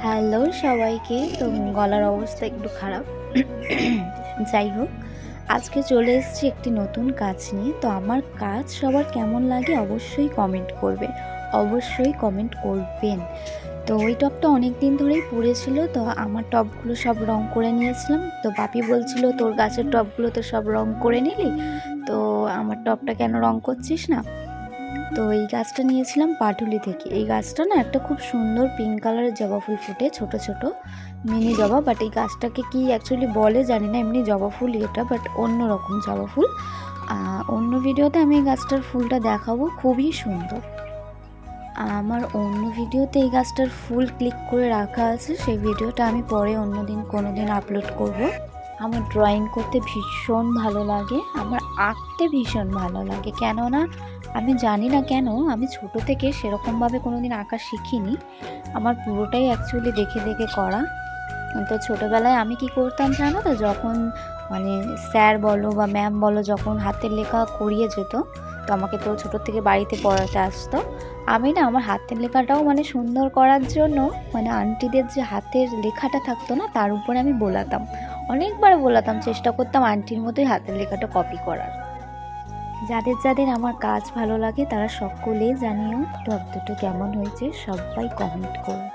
Hello সবাইকে। তো গলার অবস্থা একটু খারাপ। যাই হোক, আজকে চলে এসেছি একটি নতুন কাজ নিয়ে। তো আমার কাজ সবার কেমন লাগে অবশ্যই কমেন্ট করবে, অবশ্যই কমেন্ট করবেন। তো ওই টবটা অনেক দিন ধরেই পড়ে ছিল। তো আমার টবগুলো সব রং করে নিয়েছিলাম। তো বাপি বলছিল, তোর গাছের টবগুলো তো সব রং করে নিলি, তো আমার টবটা কেন রং করছিস না? তো এই গাছটা নিয়েছিলাম পাটুলি থেকে। এই গাছটা না একটা খুব সুন্দর পিঙ্ক কালারের জবা ফুল ফুটে, ছোট ছোট মিনি জবা। বাট এই গাছটাকে কি অ্যাকচুয়ালি বলে জানি না, এমনি জবা ফুল এটা, বাট অন্য রকম জবা ফুল। অন্য ভিডিওতে আমি এই গাছটার ফুলটা দেখাবো, খুবই সুন্দর। আমার অন্য ভিডিওতে এই গাছটার ফুল ক্লিক করে রাখা আছে, সেই ভিডিওটা আমি পরে অন্যদিন কোনো দিন আপলোড করব। আমার ড্রয়িং করতে ভীষণ ভালো লাগে, আমার আঁকতে ভীষণ ভালো লাগে। কেননা আমি জানি না কেন, আমি ছোট থেকে সেরকমভাবে কোনো দিন আঁকা শিখিনি। আমার পুরোটাই অ্যাকচুয়ালি দেখে দেখে করা। তো ছোটোবেলায় আমি কি করতাম জানো তো, যখন মানে স্যার বলো বা ম্যাম বলো যখন হাতের লেখা করিয়ে যেত, তো আমাকে তো ছোটোর থেকে বাড়িতে পড়াতে আসতো। আমি না আমার হাতের লেখাটাও মানে সুন্দর করার জন্য, মানে আন্টিদের যে হাতের লেখাটা থাকতো না, তার উপরে আমি বোলাতাম, অনেকবার বোলাতাম, চেষ্টা করতাম আন্টির মতোই হাতের লেখাটা কপি করার। যাদের যাদের আমার কাজ ভালো লাগে তারা সকলেই জানিও টপ দুটো কেমন হয়েছে, সবাই কমেন্ট করো।